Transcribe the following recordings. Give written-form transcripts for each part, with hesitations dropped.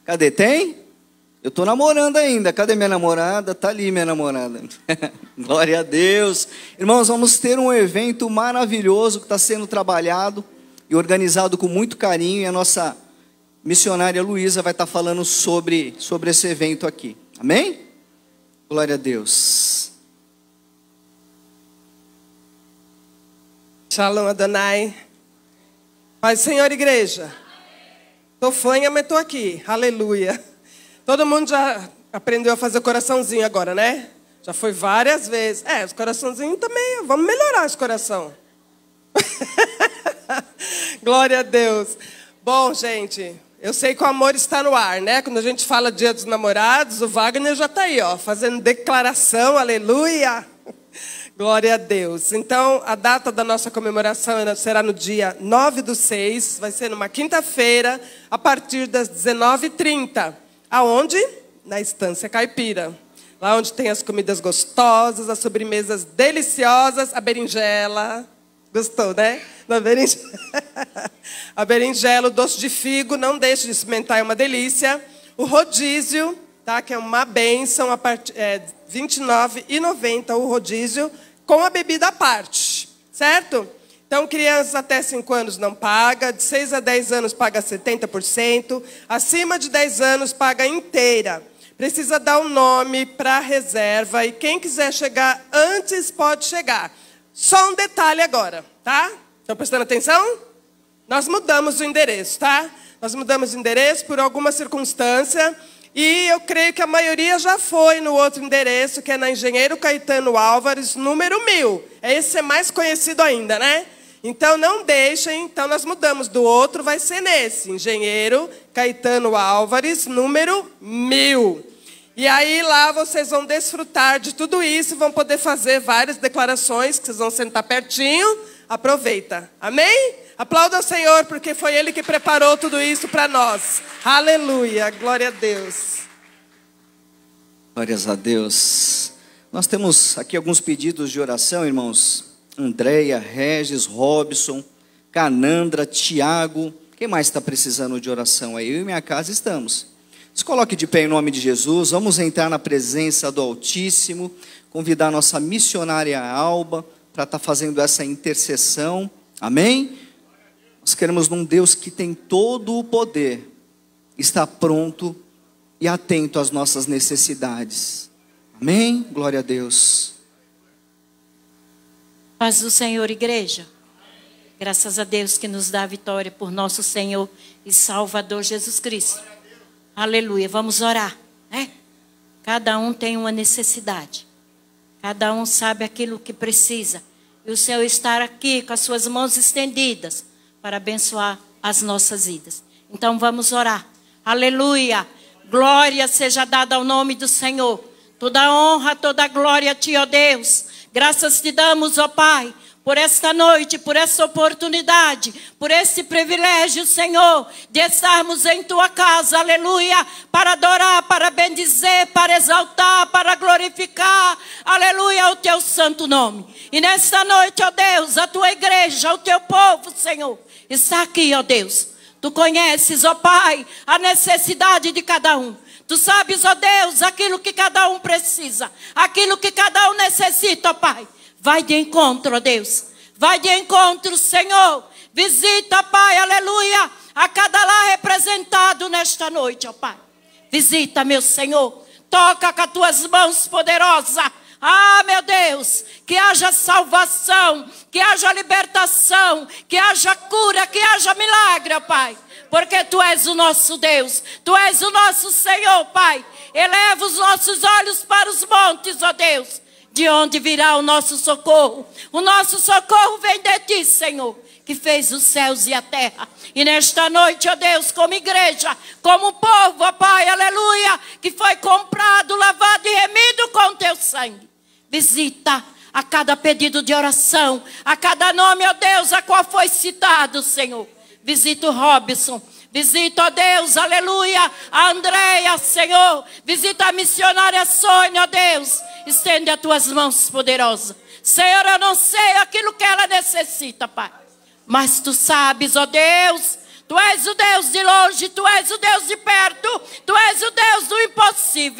Cadê? Tem? Eu estou namorando ainda. Cadê minha namorada? Está ali minha namorada. Glória a Deus. Irmãos, vamos ter um evento maravilhoso que está sendo trabalhado e organizado com muito carinho. E a nossa missionária Luísa vai estar falando sobre esse evento aqui. Amém? Glória a Deus. Shalom Adonai. Pai, Senhor, igreja. Estou fanha, mas estou aqui. Aleluia. Todo mundo já aprendeu a fazer o coraçãozinho agora, né? Já foi várias vezes. Os coraçãozinhos também. Vamos melhorar esse coração. Glória a Deus. Bom, gente, eu sei que o amor está no ar, né? Quando a gente fala Dia dos Namorados, o Wagner já está aí, ó, fazendo declaração. Aleluia. Glória a Deus. Então, a data da nossa comemoração será no dia 9/6. Vai ser numa quinta-feira, a partir das 19h30. Aonde? Na Estância Caipira. Lá onde tem as comidas gostosas, as sobremesas deliciosas, a berinjela. Gostou, né? Na berinjela. A berinjela, o doce de figo, não deixe de experimentar, é uma delícia. O rodízio, tá? Que é uma bênção, R$ 29,90 o rodízio, com a bebida à parte, certo? Então, crianças até 5 anos não paga, de 6 a 10 anos paga 70%, acima de 10 anos paga inteira. Precisa dar um nome para a reserva e quem quiser chegar antes pode chegar. Só um detalhe agora, tá? Estão prestando atenção? Nós mudamos o endereço, tá? Nós mudamos o endereço por alguma circunstância e eu creio que a maioria já foi no outro endereço, que é na Engenheiro Caetano Álvares, número 1000. Esse é mais conhecido ainda, né? Então, não deixem. Então, nós mudamos do outro, vai ser nesse. Engenheiro Caetano Álvares, número 1000. E aí, lá, vocês vão desfrutar de tudo isso. Vão poder fazer várias declarações, que vocês vão sentar pertinho. Aproveita. Amém? Aplauda o Senhor, porque foi Ele que preparou tudo isso para nós. Aleluia. Glória a Deus. Glórias a Deus. Nós temos aqui alguns pedidos de oração, irmãos. Andréia, Regis, Robson, Canandra, Tiago. Quem mais está precisando de oração aí? Eu e minha casa estamos. Se coloque de pé em nome de Jesus. Vamos entrar na presença do Altíssimo. Convidar a nossa missionária Alba para estar fazendo essa intercessão. Amém? Nós queremos num Deus que tem todo o poder. Está pronto e atento às nossas necessidades. Amém? Glória a Deus. Paz do Senhor, igreja. Graças a Deus que nos dá a vitória por nosso Senhor e Salvador Jesus Cristo. Aleluia. Vamos orar, né? Cada um tem uma necessidade. Cada um sabe aquilo que precisa. E o Senhor está aqui com as suas mãos estendidas para abençoar as nossas vidas. Então vamos orar. Aleluia. Glória seja dada ao nome do Senhor. Toda honra, toda glória a Ti, ó Deus. Graças te damos, ó Pai, por esta noite, por essa oportunidade, por esse privilégio, Senhor, de estarmos em Tua casa, aleluia, para adorar, para bendizer, para exaltar, para glorificar, aleluia, o Teu santo nome. E nesta noite, ó Deus, a Tua igreja, o Teu povo, Senhor, está aqui, ó Deus. Tu conheces, ó Pai, a necessidade de cada um. Tu sabes, ó Deus, aquilo que cada um precisa, aquilo que cada um necessita, ó Pai. Vai de encontro, ó Deus. Vai de encontro, Senhor. Visita, Pai, aleluia, a cada lar representado nesta noite, ó Pai. Visita, meu Senhor. Toca com as Tuas mãos poderosas. Ah, meu Deus, que haja salvação, que haja libertação, que haja cura, que haja milagre, ó Pai. Porque Tu és o nosso Deus, Tu és o nosso Senhor, Pai. Eleva os nossos olhos para os montes, ó Deus. De onde virá o nosso socorro? O nosso socorro vem de Ti, Senhor, que fez os céus e a terra. E nesta noite, ó Deus, como igreja, como povo, ó Pai, aleluia, que foi comprado, lavado e remido com Teu sangue. Visita a cada pedido de oração, a cada nome, ó Deus, a qual foi citado, Senhor. Visita o Robson, visita, ó Deus, aleluia, a Andréia, Senhor. Visita a missionária Sônia, ó Deus. Estende as Tuas mãos poderosas. Senhor, eu não sei aquilo que ela necessita, Pai. Mas Tu sabes, ó Deus. Tu és o Deus de longe, Tu és o Deus de perto.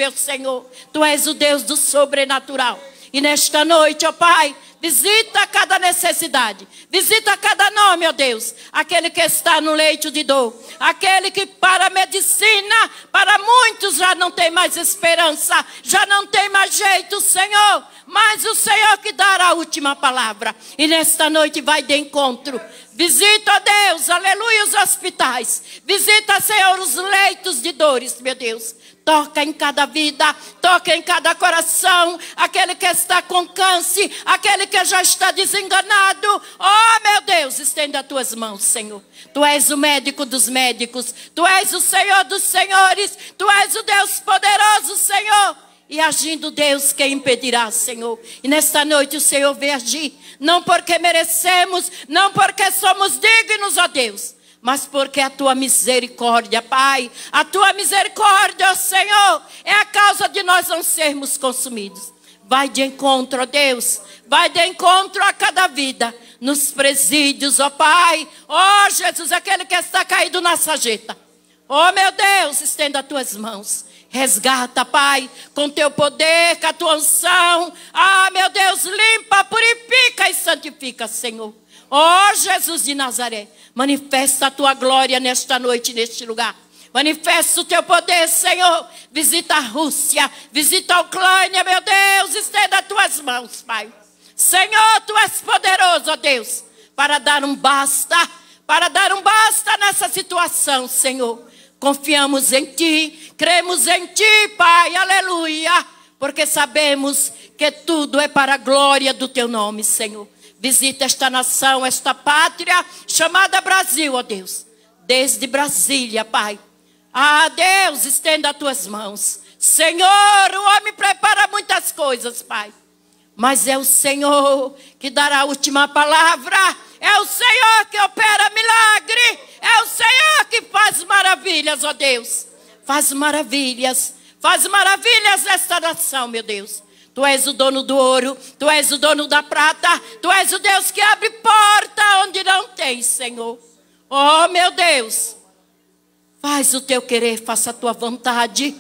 meu Senhor. Tu és o Deus do sobrenatural. E nesta noite, ó Pai, visita cada necessidade, visita cada nome, ó Deus, aquele que está no leito de dor, aquele que para a medicina, para muitos já não tem mais esperança, já não tem mais jeito, Senhor, mas o Senhor que dará a última palavra, e nesta noite vai de encontro. Visita, ó Deus, aleluia, os hospitais, visita, Senhor, os leitos de dores, meu Deus. Toca em cada vida, toca em cada coração, aquele que está com câncer, aquele que já está desenganado. Oh, meu Deus, estenda as tuas mãos, Senhor. Tu és o médico dos médicos, Tu és o Senhor dos senhores, Tu és o Deus poderoso, Senhor. E agindo Deus, quem impedirá, Senhor? E nesta noite o Senhor vem agir, não porque merecemos, não porque somos dignos, ó Deus, mas porque a Tua misericórdia, Pai, a Tua misericórdia, ó Senhor, é a causa de nós não sermos consumidos. Vai de encontro, ó Deus, vai de encontro a cada vida, nos presídios, ó Pai, ó Jesus, aquele que está caído na sarjeta. Ó meu Deus, estenda as Tuas mãos. Resgata, Pai, com Teu poder, com a Tua unção. Ah, meu Deus, limpa, purifica e santifica, Senhor. Ó Jesus de Nazaré, manifesta a Tua glória nesta noite, neste lugar. Manifesta o Teu poder, Senhor. Visita a Rússia, visita a Ucrânia, meu Deus. Estenda as Tuas mãos, Pai. Senhor, Tu és poderoso, ó Deus, para dar um basta nessa situação, Senhor. Confiamos em Ti, cremos em Ti, Pai, aleluia. Porque sabemos que tudo é para a glória do Teu nome, Senhor. Visita esta nação, esta pátria chamada Brasil, ó Deus. Desde Brasília, Pai. Ah, Deus, estenda as Tuas mãos. Senhor, o homem prepara muitas coisas, Pai. Mas é o Senhor que dará a última palavra. É o Senhor que opera milagre. É o Senhor que faz maravilhas, ó Deus. Faz maravilhas nesta nação, meu Deus. Tu és o dono do ouro, Tu és o dono da prata, Tu és o Deus que abre porta onde não tem, Senhor. Oh, meu Deus, faz o Teu querer, faça a Tua vontade.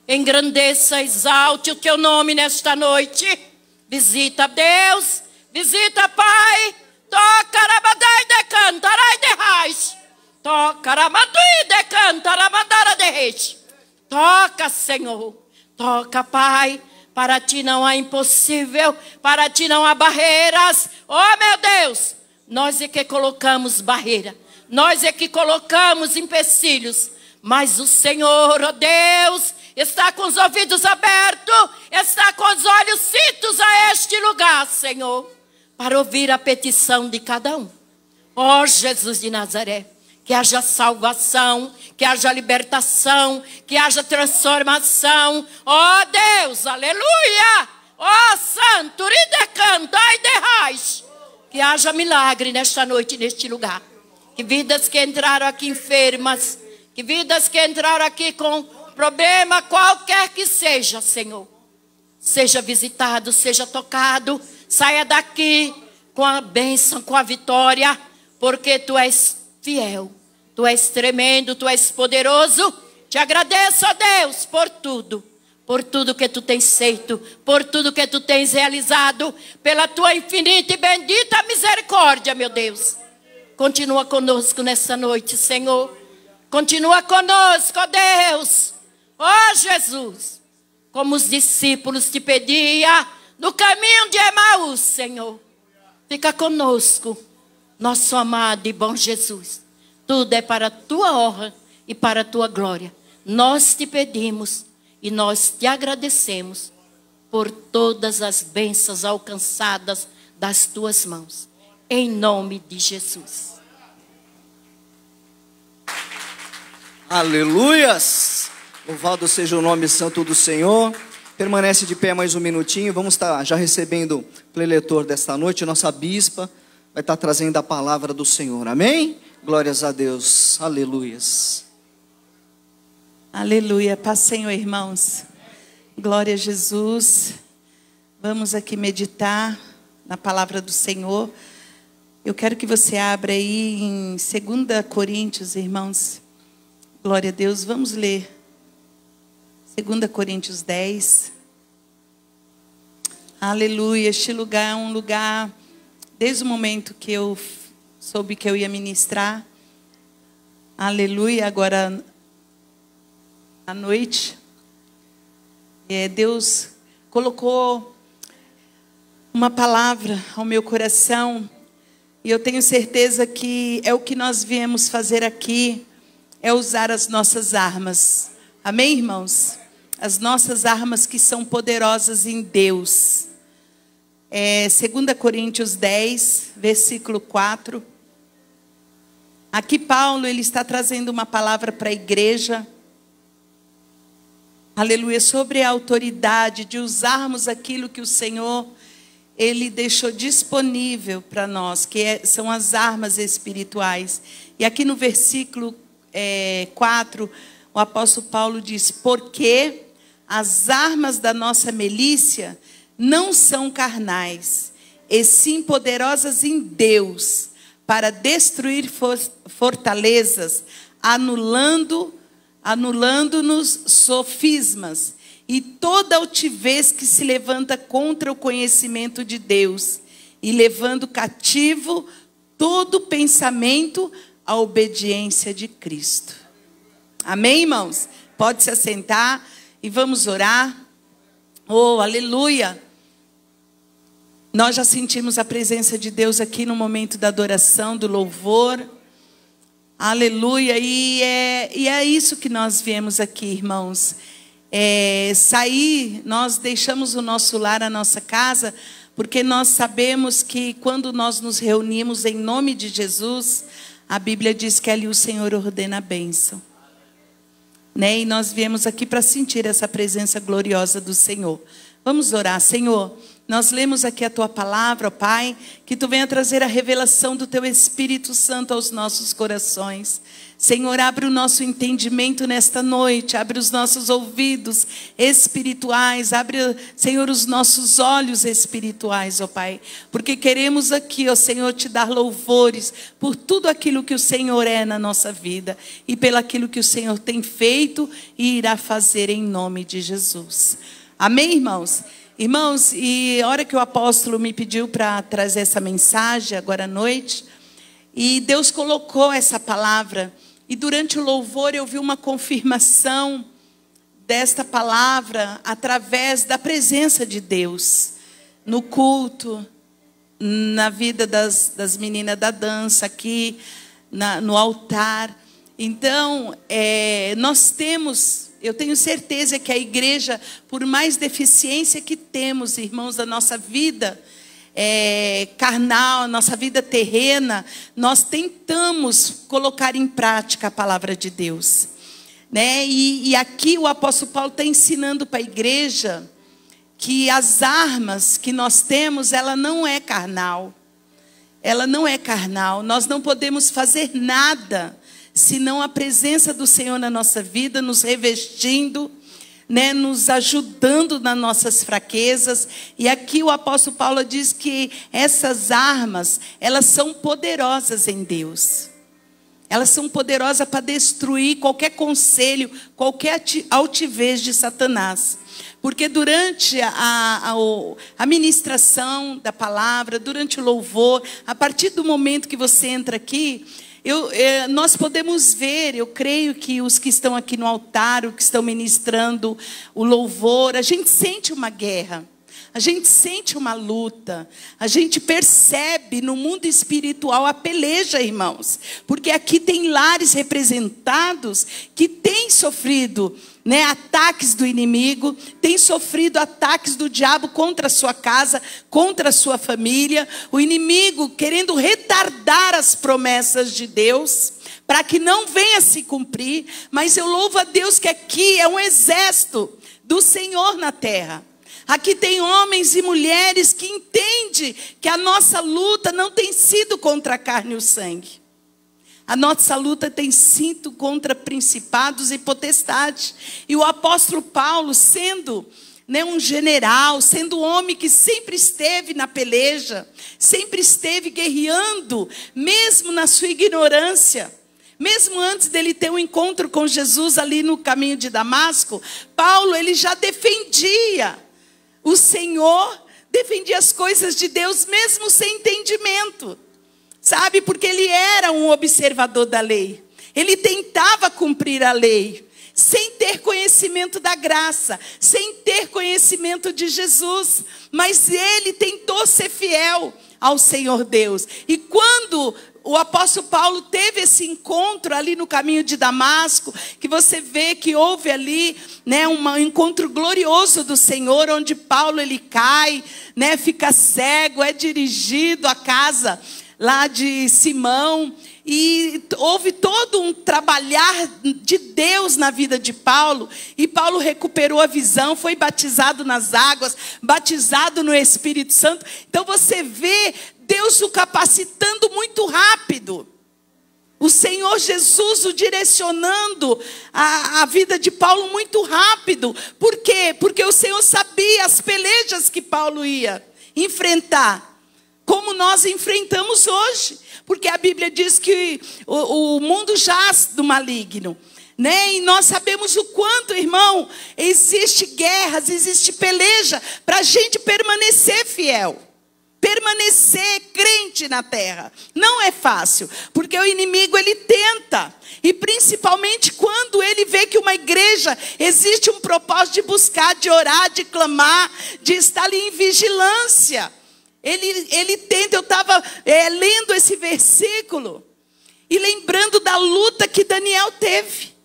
Engrandeça, exalte o Teu nome nesta noite. Visita, Deus, visita, Pai. Toca, Ramadai de Cantarai de Raiz. Toca, Ramadui de Cantaramandara de Reis. Toca, Senhor. Toca, Pai. Para Ti não há impossível, para Ti não há barreiras. Oh, meu Deus, nós é que colocamos barreira, nós é que colocamos empecilhos, mas o Senhor, oh Deus, está com os ouvidos abertos, está com os olhos fitos a este lugar, Senhor, para ouvir a petição de cada um. Oh, Jesus de Nazaré, que haja salvação, que haja libertação, que haja transformação. Oh Deus, aleluia! Oh Santo, Ridecantai de Raiz. Que haja milagre nesta noite, neste lugar. Que vidas que entraram aqui enfermas, que vidas que entraram aqui com problema qualquer que seja, Senhor, seja visitado, seja tocado, saia daqui com a bênção, com a vitória, porque Tu és fiel, Tu és tremendo, Tu és poderoso. Te agradeço, ó Deus, por tudo que Tu tens feito, por tudo que Tu tens realizado, pela Tua infinita e bendita misericórdia, meu Deus. Continua conosco nessa noite, Senhor. Continua conosco, ó Deus. Ó Jesus, como os discípulos Te pediam no caminho de Emaús, Senhor. Fica conosco, nosso amado e bom Jesus. Tudo é para a Tua honra e para a Tua glória. Nós Te pedimos e nós Te agradecemos por todas as bênçãos alcançadas das Tuas mãos. Em nome de Jesus. Aleluias! Louvado seja o nome santo do Senhor. Permanece de pé mais um minutinho. Vamos estar já recebendo o preletor desta noite. Nossa bispa vai estar trazendo a palavra do Senhor. Amém? Glórias a Deus. Aleluias. Aleluia. Paz, Senhor, irmãos. Glória a Jesus. Vamos aqui meditar na palavra do Senhor. Eu quero que você abra aí em 2 Coríntios, irmãos. Glória a Deus. Vamos ler. 2 Coríntios 10. Aleluia. Este lugar é um lugar, desde o momento que eu soube que eu ia ministrar. Aleluia. Agora, à noite, Deus colocou uma palavra ao meu coração. E eu tenho certeza que é o que nós viemos fazer aqui, é usar as nossas armas. Amém, irmãos? As nossas armas que são poderosas em Deus. 2 Coríntios 10, versículo 4. Aqui Paulo, ele está trazendo uma palavra para a igreja. Aleluia, sobre a autoridade de usarmos aquilo que o Senhor, ele deixou disponível para nós, são as armas espirituais. E aqui no versículo 4, o apóstolo Paulo diz: porque as armas da nossa milícia não são carnais, e sim poderosas em Deus, para destruir fortalezas, anulando-nos sofismas e toda altivez que se levanta contra o conhecimento de Deus, e levando cativo todo pensamento à obediência de Cristo. Amém, irmãos? Pode se assentar e vamos orar. Oh, aleluia! Nós já sentimos a presença de Deus aqui no momento da adoração, do louvor. Aleluia! E é isso que nós viemos aqui, irmãos. Nós deixamos o nosso lar, a nossa casa, porque nós sabemos que quando nós nos reunimos em nome de Jesus, a Bíblia diz que ali o Senhor ordena a bênção. E nós viemos aqui para sentir essa presença gloriosa do Senhor. Vamos orar. Senhor, nós lemos aqui a Tua palavra, ó Pai, que Tu venha trazer a revelação do Teu Espírito Santo aos nossos corações. Senhor, abre o nosso entendimento nesta noite, abre os nossos ouvidos espirituais, abre, Senhor, os nossos olhos espirituais, ó Pai, porque queremos aqui, ó Senhor, Te dar louvores por tudo aquilo que o Senhor é na nossa vida e pelo aquilo que o Senhor tem feito e irá fazer em nome de Jesus. Amém, irmãos? Irmãos, e a hora que o apóstolo me pediu para trazer essa mensagem agora à noite, e Deus colocou essa palavra, e durante o louvor eu vi uma confirmação desta palavra através da presença de Deus no culto, na vida das meninas da dança aqui, no altar. Então, eu tenho certeza que a igreja, por mais deficiência que temos, irmãos, da nossa vida carnal, nossa vida terrena, nós tentamos colocar em prática a palavra de Deus, E aqui o apóstolo Paulo está ensinando para a igreja que as armas que nós temos, ela não é carnal. Ela não é carnal. Nós não podemos fazer nada senão a presença do Senhor na nossa vida, nos revestindo, nos ajudando nas nossas fraquezas. E aqui o apóstolo Paulo diz que essas armas, elas são poderosas em Deus. Elas são poderosas para destruir qualquer conselho, qualquer altivez de Satanás. Porque durante a ministração da palavra, durante o louvor, a partir do momento que você entra aqui, nós podemos ver, eu creio que os que estão aqui no altar, os que estão ministrando o louvor, a gente sente uma guerra, a gente sente uma luta, a gente percebe no mundo espiritual a peleja, irmãos, porque aqui tem lares representados que têm sofrido ataques do inimigo, tem sofrido ataques do diabo contra a sua casa, contra a sua família, o inimigo querendo retardar as promessas de Deus, para que não venha se cumprir. Mas eu louvo a Deus que aqui é um exército do Senhor na terra. Aqui tem homens e mulheres que entendem que a nossa luta não tem sido contra a carne e o sangue. A nossa luta tem sido contra principados e potestades. E o apóstolo Paulo, sendo um general, sendo um homem que sempre esteve na peleja, sempre esteve guerreando, mesmo na sua ignorância. Mesmo antes dele ter um encontro com Jesus ali no caminho de Damasco, Paulo, ele já defendia o Senhor, defendia as coisas de Deus, mesmo sem entendimento. Sabe, porque ele era um observador da lei. Ele tentava cumprir a lei, sem ter conhecimento da graça, sem ter conhecimento de Jesus. Mas ele tentou ser fiel ao Senhor Deus. E quando o apóstolo Paulo teve esse encontro ali no caminho de Damasco, que você vê que houve ali, né, um encontro glorioso do Senhor, onde Paulo ele cai, né, fica cego, é dirigido à casa lá de Simão, e houve todo um trabalhar de Deus na vida de Paulo, e Paulo recuperou a visão, foi batizado nas águas, batizado no Espírito Santo. Então você vê Deus o capacitando muito rápido. O Senhor Jesus o direcionando a vida de Paulo muito rápido. Por quê? Porque o Senhor sabia as pelejas que Paulo ia enfrentar, como nós enfrentamos hoje. Porque a Bíblia diz que o mundo jaz do maligno, né? E nós sabemos o quanto, irmão, existe guerras, existe peleja para a gente permanecer fiel. Permanecer crente na terra. Não é fácil, porque o inimigo ele tenta. E principalmente quando ele vê que uma igreja existe um propósito de buscar, de orar, de clamar, de estar ali em vigilância. Ele tenta. Eu estava lendo esse versículo e lembrando da luta que Daniel teve.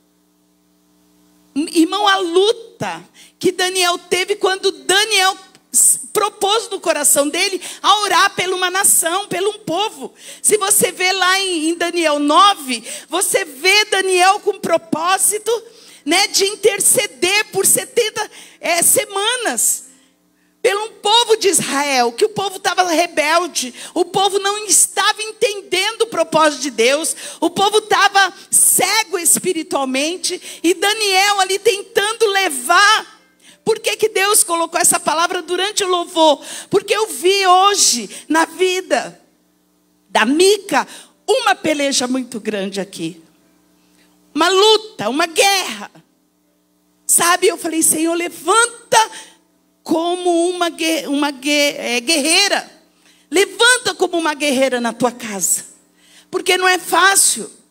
Irmão, a luta que Daniel teve quando Daniel propôs no coração dele a orar por uma nação, pelo um povo. Se você vê lá em Daniel 9, você vê Daniel com propósito, né, de interceder por 70 semanas. Pelo um povo de Israel, que o povo estava rebelde, o povo não estava entendendo o propósito de Deus, o povo estava cego espiritualmente, e Daniel ali tentando levar. Por que Deus colocou essa palavra durante o louvor? Porque eu vi hoje, na vida da Mica, uma peleja muito grande aqui. Uma luta, uma guerra. Sabe, eu falei, Senhor, levanta como uma guerreira. Levanta como uma guerreira na tua casa. Porque não é fácil.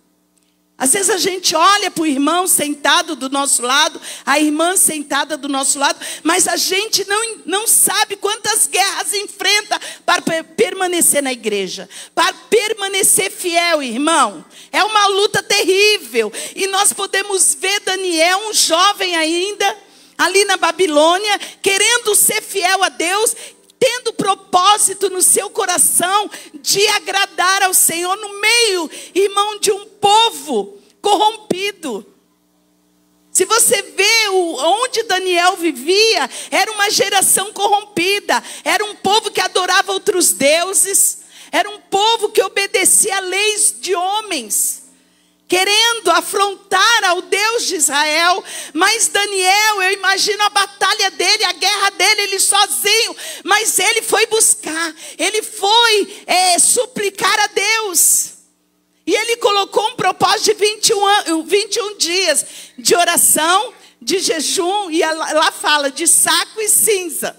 Às vezes a gente olha para o irmão sentado do nosso lado, a irmã sentada do nosso lado, mas a gente não sabe quantas guerras enfrenta para permanecer na igreja, para permanecer fiel, irmão. É uma luta terrível. E nós podemos ver Daniel, um jovem ainda, ali na Babilônia, querendo ser fiel a Deus, tendo propósito no seu coração de agradar ao Senhor no meio, irmão, de um povo corrompido. Se você vê onde Daniel vivia, era uma geração corrompida, era um povo que adorava outros deuses, era um povo que obedecia a leis de homens, querendo afrontar ao Deus de Israel. Mas Daniel, eu imagino a batalha dele, a guerra dele, ele sozinho. Mas ele foi buscar, ele foi suplicar a Deus. E ele colocou um propósito de 21 dias de oração, de jejum, e lá fala de saco e cinza.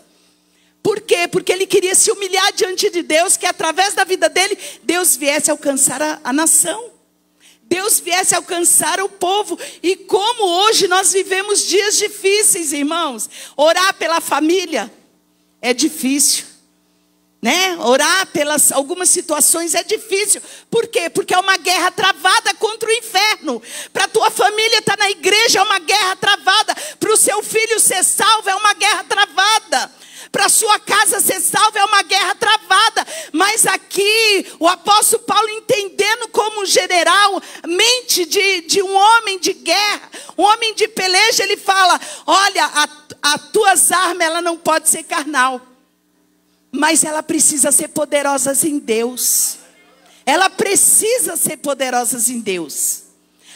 Por quê? Porque ele queria se humilhar diante de Deus, que através da vida dele, Deus viesse alcançar a nação. Deus viesse alcançar o povo. E como hoje nós vivemos dias difíceis, irmãos. Orar pela família é difícil, né? Orar pelas algumas situações é difícil. Por quê? Porque é uma guerra travada contra o inferno. Para a tua família estar na igreja é uma guerra travada. Para o seu filho ser salvo é uma guerra travada. Para a sua casa ser salva é uma guerra travada. Mas aqui o apóstolo Paulo, entendendo como general, mente de um homem de guerra, um homem de peleja, ele fala: olha, as tuas armas, ela não pode ser carnal, mas ela precisa ser poderosas em Deus. Ela precisa ser poderosas em Deus.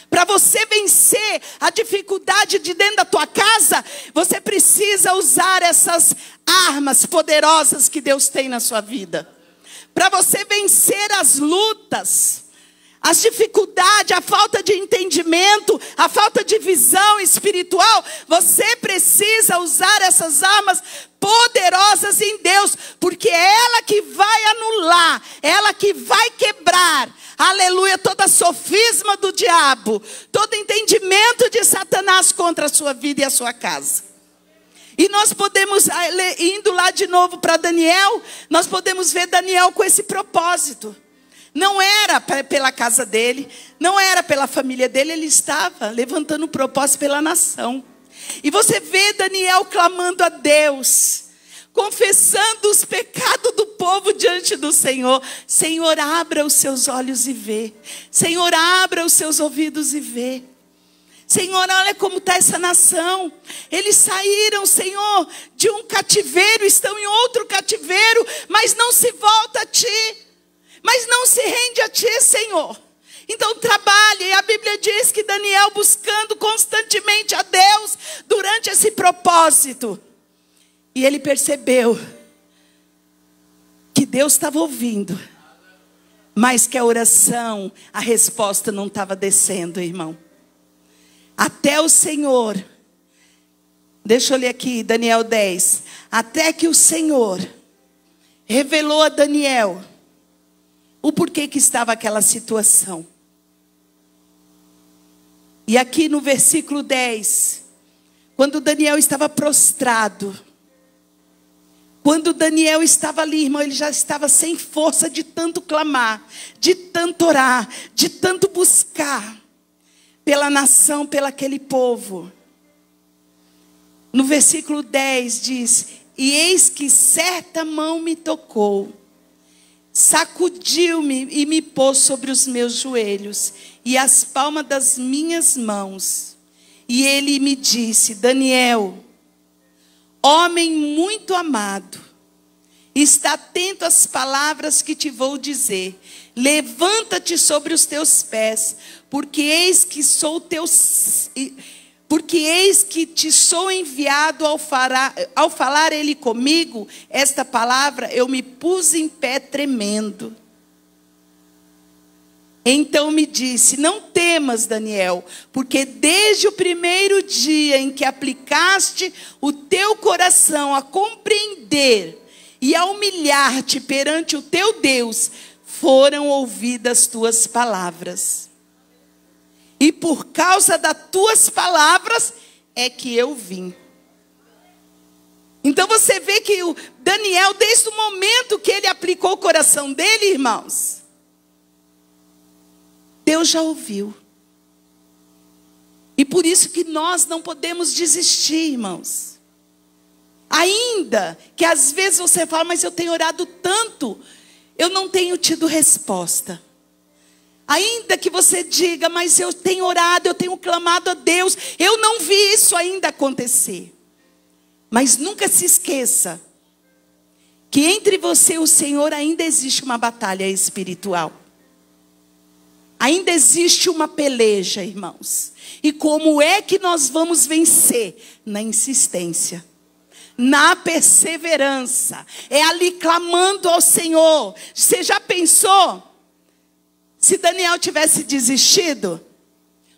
Para você vencer a dificuldade de dentro da tua casa, você precisa usar essas armas poderosas que Deus tem na sua vida. Para você vencer as lutas, as dificuldades, a falta de entendimento, a falta de visão espiritual, você precisa usar essas armas poderosas em Deus, porque é ela que vai anular, ela que vai quebrar, aleluia, toda sofisma do diabo, todo entendimento de Satanás contra a sua vida e a sua casa. E nós podemos, indo lá de novo para Daniel, nós podemos ver Daniel com esse propósito. Não era pela casa dele, não era pela família dele, ele estava levantando um propósito pela nação. E você vê Daniel clamando a Deus, confessando os pecados do povo diante do Senhor. Senhor, abra os seus olhos e vê. Senhor, abra os seus ouvidos e vê. Senhor, olha como está essa nação. Eles saíram, Senhor, de um cativeiro, estão em outro cativeiro, mas não se volta a Ti. Mas não se rende a Ti, Senhor. Então trabalhe. E a Bíblia diz que Daniel, buscando constantemente a Deus durante esse propósito, e ele percebeu que Deus estava ouvindo, mas que a oração, a resposta não estava descendo, irmão. Até o Senhor, deixa eu ler aqui, Daniel 10. Até que o Senhor revelou a Daniel o porquê que estava aquela situação. E aqui no versículo 10, quando Daniel estava prostrado, quando Daniel estava ali, irmão, ele já estava sem força de tanto clamar, de tanto orar, de tanto buscar pela nação, pelo aquele povo. No versículo 10 diz: e eis que certa mão me tocou, sacudiu-me e me pôs sobre os meus joelhos e as palmas das minhas mãos. E ele me disse: Daniel, homem muito amado, está atento às palavras que te vou dizer. Levanta-te sobre os teus pés, porque eis que te sou enviado. Ao falar ele comigo esta palavra, eu me pus em pé tremendo. Então me disse: não temas, Daniel, porque desde o primeiro dia em que aplicaste o teu coração a compreender e a humilhar-te perante o teu Deus, foram ouvidas tuas palavras. E por causa das tuas palavras é que eu vim. Então você vê que o Daniel, desde o momento que ele aplicou o coração dele, irmãos, Deus já ouviu. E por isso que nós não podemos desistir, irmãos. Ainda que às vezes você fala: mas eu tenho orado tanto, eu não tenho tido resposta. Ainda que você diga: mas eu tenho orado, eu tenho clamado a Deus, eu não vi isso ainda acontecer. Mas nunca se esqueça que entre você e o Senhor ainda existe uma batalha espiritual. Ainda existe uma peleja, irmãos. E como é que nós vamos vencer? Na insistência, na perseverança. É ali clamando ao Senhor. Você já pensou? Se Daniel tivesse desistido,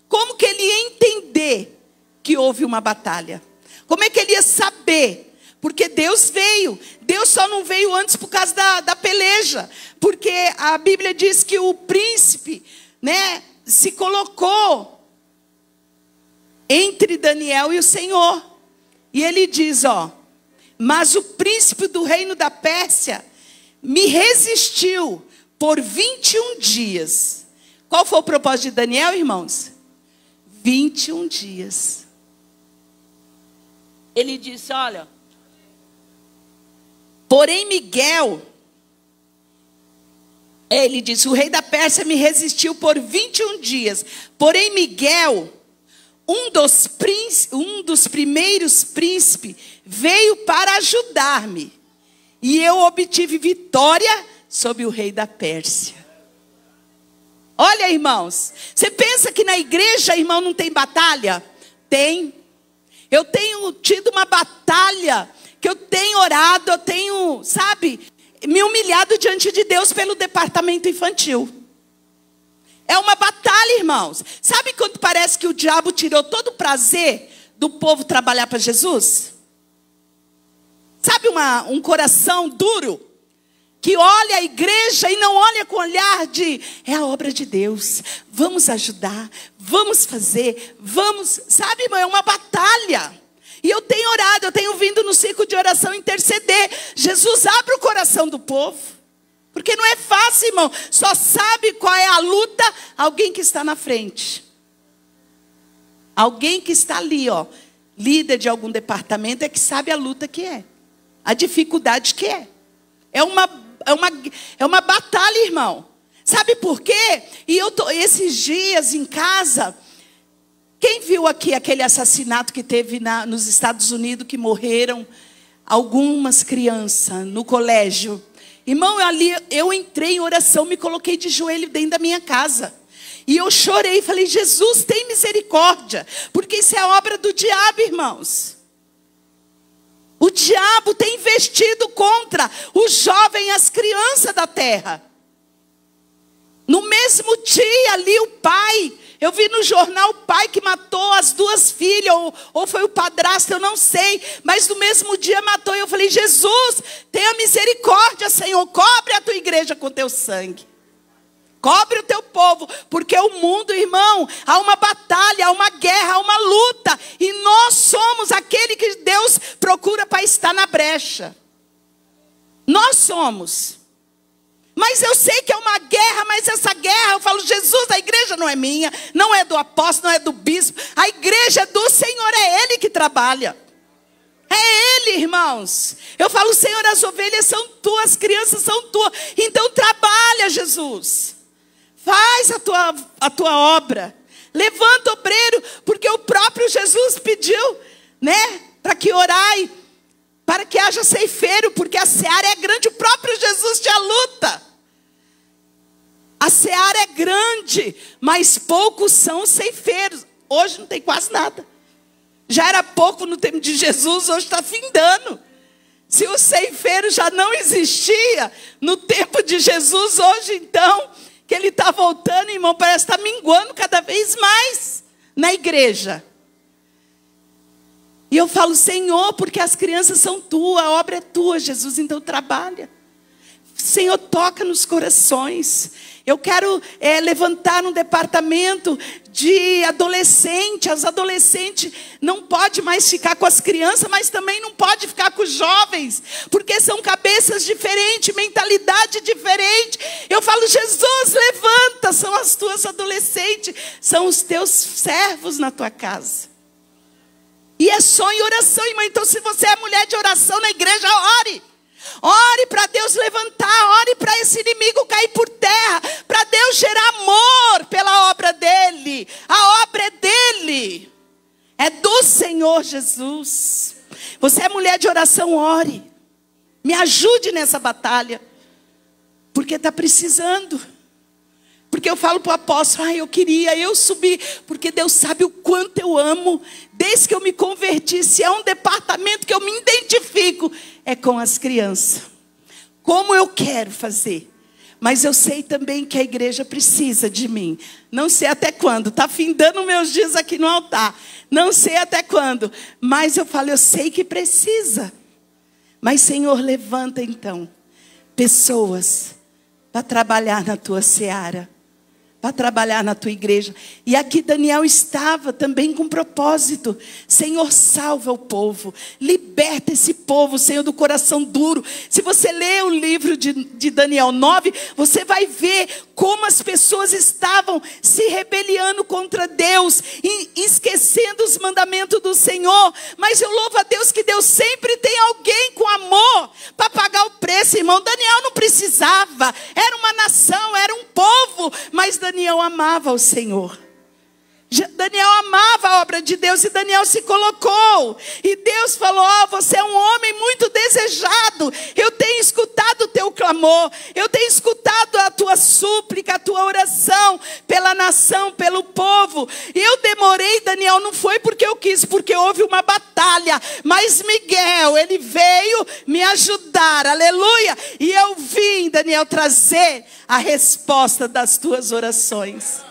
como que ele ia entender que houve uma batalha? Como é que ele ia saber? Porque Deus veio. Deus só não veio antes por causa da peleja. Porque a Bíblia diz que o príncipe, se colocou entre Daniel e o Senhor. E ele diz: mas o príncipe do reino da Pérsia me resistiu por 21 dias. Qual foi o propósito de Daniel, irmãos? 21 dias. Ele disse: olha, porém Miguel, ele disse: o rei da Pérsia me resistiu por 21 dias. Porém Miguel, um dos primeiros príncipes, veio para ajudar-me. E eu obtive vitória sobre o rei da Pérsia. Olha, irmãos, você pensa que na igreja, irmão, não tem batalha? Tem. Eu tenho tido uma batalha, que eu tenho orado, eu tenho, me humilhado diante de Deus pelo departamento infantil. É uma batalha, irmãos. Sabe quando parece que o diabo tirou todo o prazer do povo trabalhar para Jesus? Sabe um coração duro? Que olha a igreja e não olha com olhar de... É a obra de Deus. Vamos ajudar. Vamos fazer. Vamos... Sabe, irmão, é uma batalha. E eu tenho orado, eu tenho vindo no ciclo de oração interceder. Jesus, abre o coração do povo. Porque não é fácil, irmão. Só sabe qual é a luta alguém que está na frente. Alguém que está ali, ó. Líder de algum departamento é que sabe a luta que é. A dificuldade que é. É uma batalha, irmão. Sabe por quê? E eu tô esses dias em casa... Quem viu aqui aquele assassinato que teve nos Estados Unidos, que morreram algumas crianças no colégio? Irmão, ali eu entrei em oração, me coloquei de joelho dentro da minha casa. E eu chorei, falei, Jesus, tem misericórdia. Porque isso é obra do diabo, irmãos. O diabo tem investido contra os jovens e as crianças da terra. No mesmo dia ali o pai... Eu vi no jornal o pai que matou as 2 filhas, ou foi o padrasto, eu não sei. Mas no mesmo dia matou. E eu falei, Jesus, tenha misericórdia, Senhor. Cobre a tua igreja com teu sangue. Cobre o teu povo. Porque o mundo, irmão, há uma batalha, há uma guerra, há uma luta. E nós somos aquele que Deus procura para estar na brecha. Nós somos. Mas eu sei que é uma guerra, mas essa guerra, eu falo, Jesus, a igreja não é minha, não é do apóstolo, não é do bispo. A igreja é do Senhor, é Ele que trabalha. É Ele, irmãos. Eu falo, Senhor, as ovelhas são tuas, as crianças são tuas. Então trabalha, Jesus. Faz a tua obra. Levanta obreiro, porque o próprio Jesus pediu, né, para que orai, para que haja ceifeiro, porque a seara é grande, o próprio Jesus tinha luta. A seara é grande, mas poucos são os ceifeiros. Hoje não tem quase nada. Já era pouco no tempo de Jesus, hoje está findando. Se o ceifeiro já não existia no tempo de Jesus, hoje então, que ele está voltando, irmão, parece que está minguando cada vez mais na igreja. E eu falo, Senhor, porque as crianças são tuas, a obra é tua, Jesus, então trabalha. Senhor, toca nos corações. Eu quero levantar um departamento de adolescente. As adolescentes não podem mais ficar com as crianças, mas também não pode ficar com os jovens. Porque são cabeças diferentes, mentalidade diferente. Eu falo, Jesus, levanta, são as tuas adolescentes. São os teus servos na tua casa. E é só em oração, irmã. Então se você é mulher de oração na igreja, ore. Ore para Deus levantar, ore para esse inimigo cair por terra, para Deus gerar amor pela obra dele. A obra é dele, é do Senhor Jesus. Você é mulher de oração, ore. Me ajude nessa batalha, porque está precisando. Porque eu falo para o apóstolo, eu queria eu subir, porque Deus sabe o quanto eu amo. Desde que eu me converti, se é um departamento que eu me identifico, é com as crianças. Como eu quero fazer. Mas eu sei também que a igreja precisa de mim. Não sei até quando. Está findando meus dias aqui no altar. Não sei até quando. Mas eu falo, eu sei que precisa. Mas Senhor, levanta então pessoas para trabalhar na tua seara. Para trabalhar na tua igreja. E aqui Daniel estava também com propósito. Senhor, salva o povo. Liberta esse povo, Senhor, do coração duro. Se você ler o livro de Daniel 9, você vai ver como as pessoas estavam se rebelando contra Deus. E esquecendo os mandamentos do Senhor. Mas eu louvo a Deus que Deus sempre tem alguém com amor para pagar o preço, irmão. Daniel não precisava. Era uma nação, era um povo. Mas Daniel amava o Senhor. Daniel amava a obra de Deus e Daniel se colocou. E Deus falou: você é um homem muito desejado. Eu tenho escutado o teu clamor. Eu tenho escutado a tua súplica, a tua oração pela nação, pelo povo. Eu demorei, Daniel, não foi porque eu quis, porque houve uma batalha. Mas Miguel, ele veio me ajudar. Aleluia. E eu vim, Daniel, trazer a resposta das tuas orações.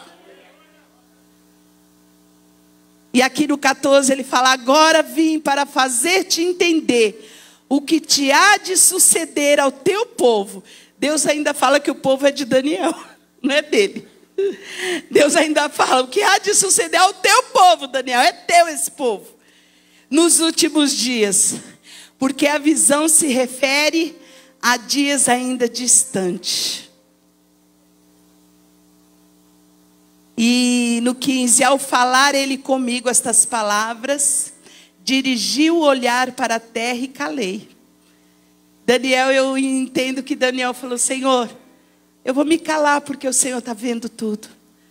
E aqui no 14 ele fala: agora vim para fazer-te entender o que te há de suceder ao teu povo. Deus ainda fala que o povo é de Daniel, não é dele. Deus ainda fala: o que há de suceder ao teu povo, Daniel, é teu esse povo. Nos últimos dias, porque a visão se refere a dias ainda distantes. E no 15, ao falar ele comigo estas palavras, dirigiu o olhar para a terra e calei. Daniel, eu entendo que Daniel falou: Senhor, eu vou me calar porque o Senhor está vendo tudo.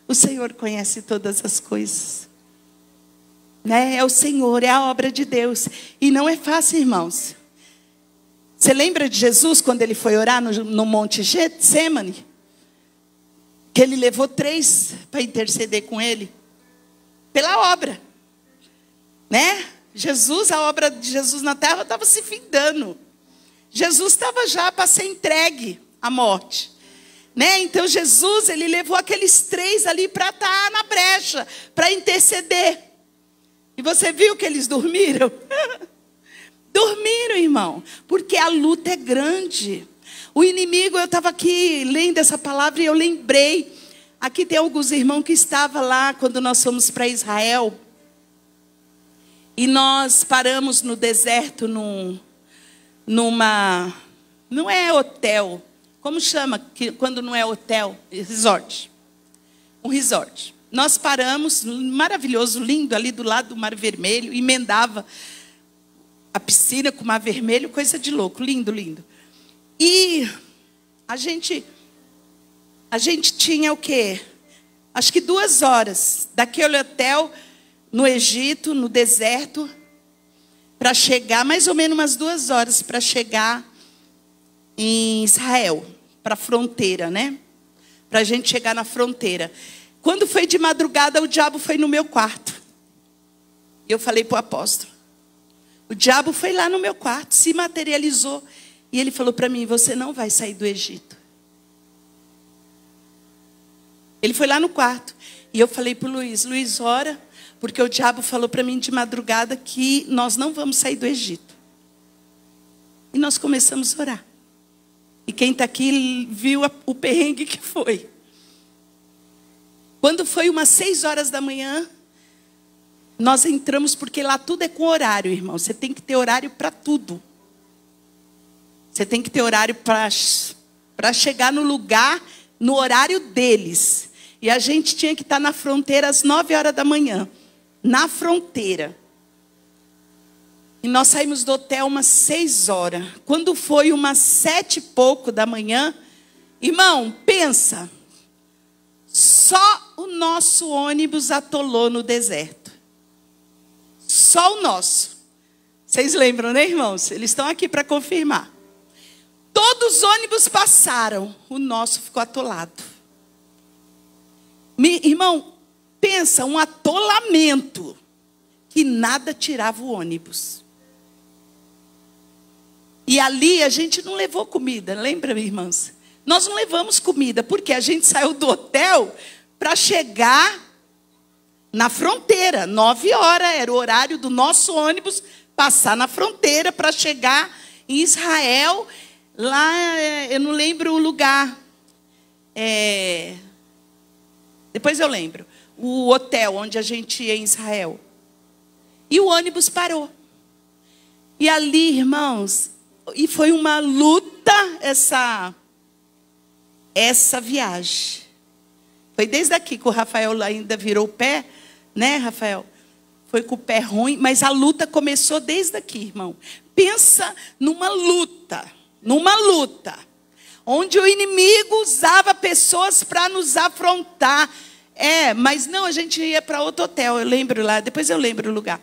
O Senhor conhece todas as coisas. Né? É o Senhor, é a obra de Deus. E não é fácil, irmãos. Você lembra de Jesus quando ele foi orar no Monte Getsêmani? Que ele levou 3 para interceder com ele. Pela obra. Né? Jesus, a obra de Jesus na terra estava se findando. Jesus estava já para ser entregue à morte. Né? Então Jesus, ele levou aqueles 3 ali para estar na brecha, para interceder. E você viu que eles dormiram? Dormiram, irmão. Porque a luta é grande. O inimigo, eu estava aqui lendo essa palavra e eu lembrei. Aqui tem alguns irmãos que estavam lá quando nós fomos para Israel. E nós paramos no deserto numa... Não é hotel. Como chama quando não é hotel? Resort. Um resort. Nós paramos, maravilhoso, lindo, ali do lado do Mar Vermelho. Emendava a piscina com o Mar Vermelho, coisa de louco. Lindo, lindo. E a gente tinha o quê? Acho que 2 horas daquele hotel no Egito, no deserto, para chegar, mais ou menos umas 2 horas para chegar em Israel, para a fronteira, né? Para a gente chegar na fronteira. Quando foi de madrugada, o diabo foi no meu quarto. Eu falei para o apóstolo: o diabo foi lá no meu quarto, se materializou. E ele falou para mim: você não vai sair do Egito. Ele foi lá no quarto. E eu falei para o Luiz: Luiz, ora, porque o diabo falou para mim de madrugada que nós não vamos sair do Egito. E nós começamos a orar. E quem está aqui viu o perrengue que foi. Quando foi umas 6 horas da manhã, nós entramos, porque lá tudo é com horário, irmão. Você tem que ter horário para tudo. Você tem que ter horário para chegar no lugar, no horário deles. E a gente tinha que estar na fronteira às 9 horas da manhã. Na fronteira. E nós saímos do hotel umas 6 horas. Quando foi umas 7 e pouco da manhã, irmão, pensa. Só o nosso ônibus atolou no deserto. Só o nosso. Vocês lembram, né, irmãos? Eles estão aqui para confirmar. Todos os ônibus passaram, o nosso ficou atolado. Irmão, pensa, um atolamento que nada tirava o ônibus. E ali a gente não levou comida, lembra, irmãs? Nós não levamos comida, porque a gente saiu do hotel para chegar na fronteira. 9 horas era o horário do nosso ônibus passar na fronteira para chegar em Israel. Lá, eu não lembro o lugar. Depois eu lembro. O hotel onde a gente ia em Israel. E o ônibus parou. E ali, irmãos, e foi uma luta essa viagem. Foi desde aqui que o Rafael ainda virou o pé, né, Rafael? Foi com o pé ruim, mas a luta começou desde aqui, irmão. Pensa numa luta, onde o inimigo usava pessoas para nos afrontar. Mas não, a gente ia para outro hotel, eu lembro lá, depois eu lembro o lugar.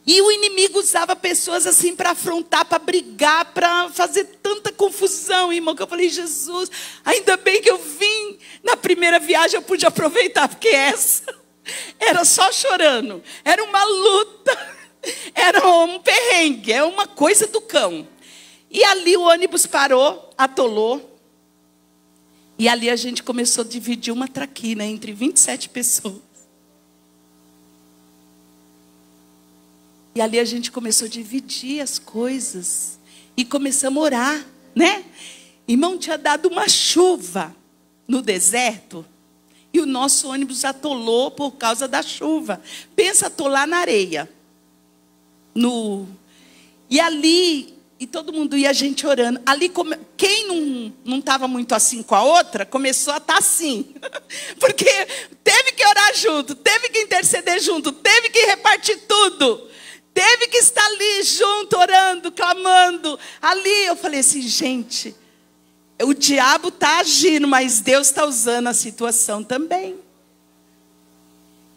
E o inimigo usava pessoas assim para afrontar, para brigar, para fazer tanta confusão, irmão, que eu falei, Jesus, ainda bem que eu vim na primeira viagem, eu pude aproveitar, porque essa era só chorando, era uma luta, era um perrengue, é uma coisa do cão. E ali o ônibus parou, atolou, e ali a gente começou a dividir uma traquina entre 27 pessoas. E ali a gente começou a dividir as coisas. E começamos a orar, né? Irmão, tinha dado uma chuva no deserto. E o nosso ônibus atolou por causa da chuva. Pensa atolar na areia. E ali, e todo mundo ia a gente orando. Ali, quem não estava muito assim com a outra, começou a estar assim. Porque teve que orar junto, teve que interceder junto, teve que repartir tudo. Teve que estar ali junto, orando, clamando. Ali eu falei assim, gente, o diabo está agindo, mas Deus está usando a situação também.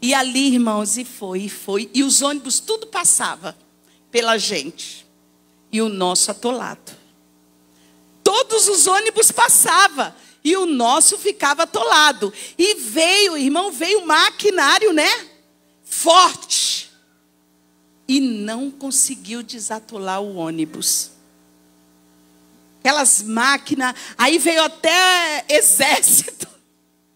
E ali, irmãos, e foi. E os ônibus, tudo passava pela gente. E o nosso atolado. Todos os ônibus passavam. E o nosso ficava atolado. E veio, irmão, veio maquinário, né? Forte. E não conseguiu desatolar o ônibus. Aquelas máquinas. Aí veio até exército.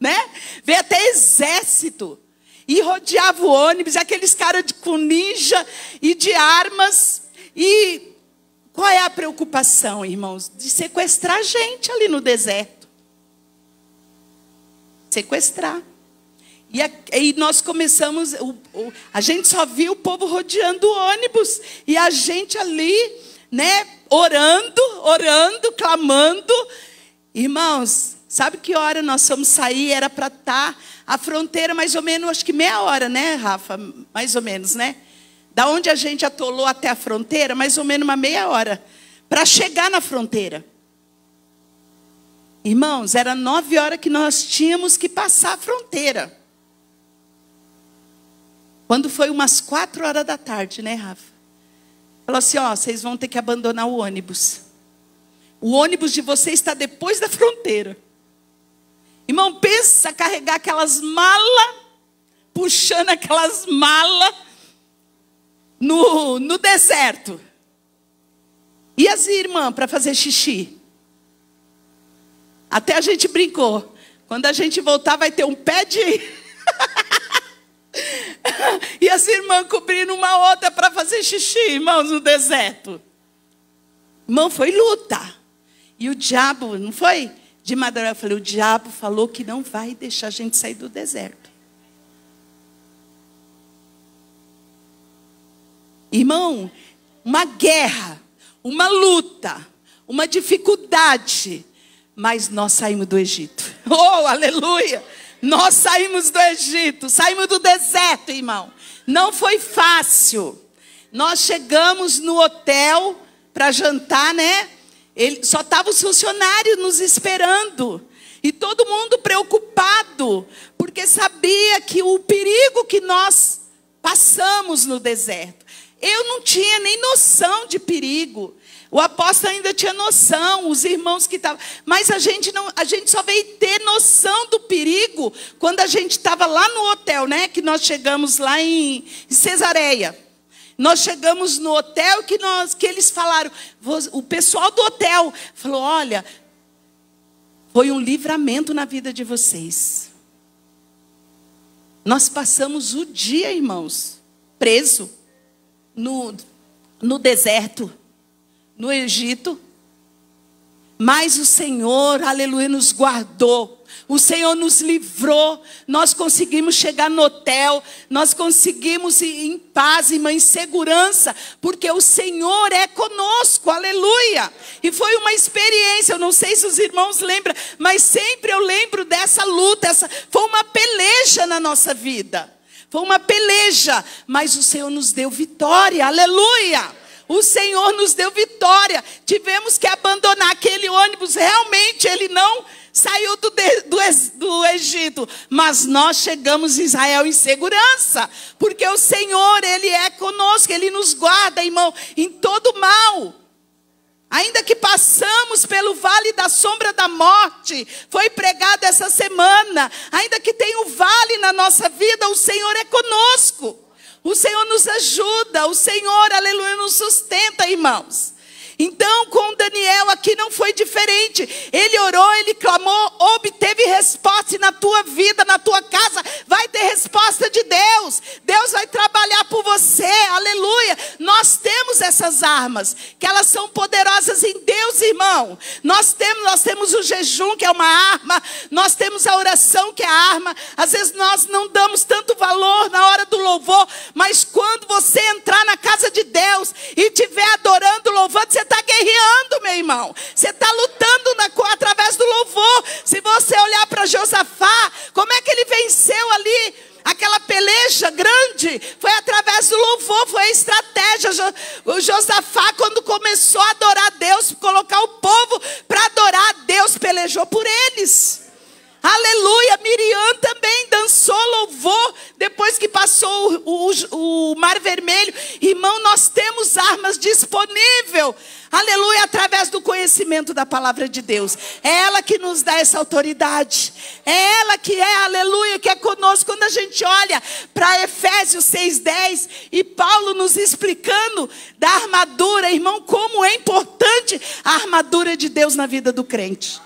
Né? Veio até exército. E rodeava o ônibus. Aqueles caras com ninja e de armas. E qual é a preocupação, irmãos? De sequestrar a gente ali no deserto. Sequestrar. E nós começamos, a gente só viu o povo rodeando o ônibus. E a gente ali, né, orando, clamando. Irmãos, sabe que hora nós fomos sair? Era para estar a fronteira mais ou menos, acho que meia hora, né, Rafa? Mais ou menos, né? Da onde a gente atolou até a fronteira, mais ou menos uma meia hora. Para chegar na fronteira. Irmãos, era 9 horas que nós tínhamos que passar a fronteira. Quando foi umas 4 horas da tarde, né, Rafa? Falou assim, vocês vão ter que abandonar o ônibus. O ônibus de vocês está depois da fronteira. Irmão, pensa carregar aquelas malas, puxando aquelas malas no deserto. E as irmãs para fazer xixi? Até a gente brincou. Quando a gente voltar vai ter um pé de... E as irmãs cobrindo uma outra para fazer xixi, irmãos, no deserto. Irmão, foi luta. E o diabo, não foi? De madrugada eu falei, o diabo falou que não vai deixar a gente sair do deserto. Irmão, uma guerra, uma luta, uma dificuldade. Mas nós saímos do Egito. Oh, aleluia! Nós saímos do Egito, saímos do deserto, irmão. Não foi fácil. Nós chegamos no hotel para jantar, né? Só estavam os funcionários nos esperando. E todo mundo preocupado, porque sabia que o perigo que nós passamos no deserto. Eu não tinha nem noção de perigo. O apóstolo ainda tinha noção, os irmãos que estavam. Mas a gente só veio ter noção do perigo quando a gente estava lá no hotel, né? Que nós chegamos lá em Cesareia. Nós chegamos no hotel que eles falaram, o pessoal do hotel falou, olha, foi um livramento na vida de vocês. Nós passamos o dia, irmãos, preso no deserto. No Egito, mas o Senhor, aleluia, nos guardou, o Senhor nos livrou, nós conseguimos chegar no hotel, nós conseguimos ir em paz, irmã, em segurança, porque o Senhor é conosco, aleluia, e foi uma experiência, eu não sei se os irmãos lembram, mas sempre eu lembro dessa luta, foi uma peleja na nossa vida, foi uma peleja, mas o Senhor nos deu vitória, aleluia. O Senhor nos deu vitória. Tivemos que abandonar aquele ônibus. Realmente ele não saiu do Egito, mas nós chegamos em Israel em segurança, porque o Senhor, Ele é conosco, Ele nos guarda, irmão, em todo mal. Ainda que passamos pelo vale da sombra da morte, foi pregado essa semana, ainda que tenha um vale na nossa vida, o Senhor é conosco, o Senhor nos ajuda, o Senhor, aleluia, nos sustenta, irmãos. Então, com Daniel aqui não foi diferente. Ele orou, ele clamou, obteve resposta. E na tua vida, na tua casa, vai ter resposta de Deus. Deus vai trabalhar por você, aleluia. Nós temos essas armas, que elas são poderosas em Deus, irmão. Nós temos o jejum, que é uma arma. Nós temos a oração, que é a arma. Às vezes nós não damos tanto valor na hora do louvor, mas quando você entrar na casa de Deus e estiver adorando, louvando, você está guerreando, meu irmão. Você está lutando através do louvor. Se você olhar para Josafá, como é que ele venceu ali aquela peleja grande? Foi através do louvor, foi a estratégia. O Josafá, quando começou a adorar a Deus, colocar o povo para adorar a Deus, pelejou por eles. Aleluia. Miriam também dançou louvor depois que passou o Mar Vermelho. Irmão, nós temos armas disponíveis, aleluia, através do conhecimento da palavra de Deus. É ela que nos dá essa autoridade. É ela que é, aleluia, que é conosco. Quando a gente olha para Efésios 6:10 e Paulo nos explicando da armadura, irmão, como é importante a armadura de Deus na vida do crente.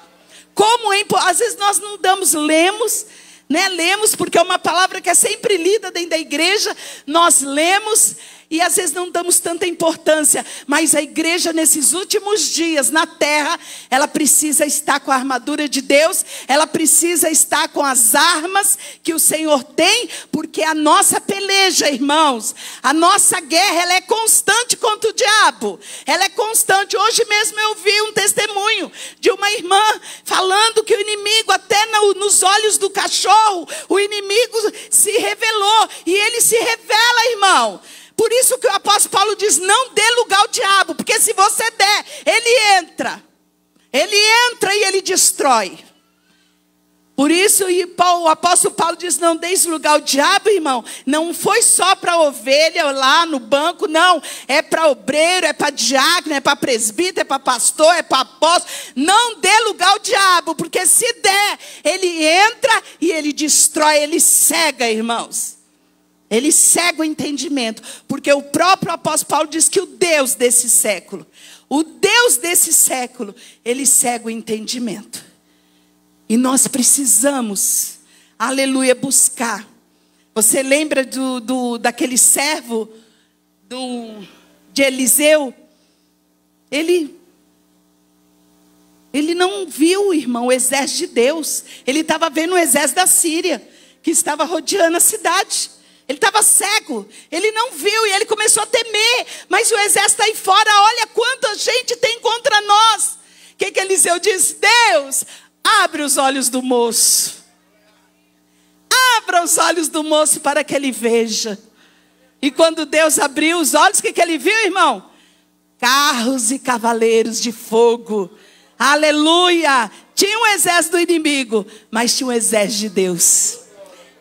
Às vezes nós não lemos, né? Lemos porque é uma palavra que é sempre lida dentro da igreja. Nós lemos e às vezes não damos tanta importância. Mas a igreja nesses últimos dias na terra, ela precisa estar com a armadura de Deus. Ela precisa estar com as armas que o Senhor tem. Porque a nossa peleja, irmãos, a nossa guerra, ela é constante contra o diabo. Ela é constante. Hoje mesmo eu vi um testemunho de uma irmã falando que o inimigo, até nos olhos do cachorro, o inimigo se revelou. E ele se revela, irmão. Por isso que o apóstolo Paulo diz, não dê lugar ao diabo, porque se você der, ele entra e ele destrói. Por isso o apóstolo Paulo diz, não deis lugar ao diabo, irmão. Não foi só para ovelha lá no banco, não. É para obreiro, é para diácono, é para presbítero, é para pastor, é para apóstolo. Não dê lugar ao diabo, porque se der, ele entra e ele destrói, ele cega, irmãos. Ele cega o entendimento, porque o próprio apóstolo Paulo diz que o Deus desse século, ele cega o entendimento. E nós precisamos, aleluia, buscar. Você lembra daquele servo de Eliseu? Ele não viu, irmão, o exército de Deus. Ele estava vendo o exército da Síria, que estava rodeando a cidade. Ele estava cego, ele não viu e ele começou a temer. Mas o exército aí fora, olha quanta gente tem contra nós. O que Eliseu disse? Deus, abre os olhos do moço. Abra os olhos do moço para que ele veja. E quando Deus abriu os olhos, o que ele viu, irmão? Carros e cavaleiros de fogo. Aleluia! Tinha um exército do inimigo, mas tinha um exército de Deus.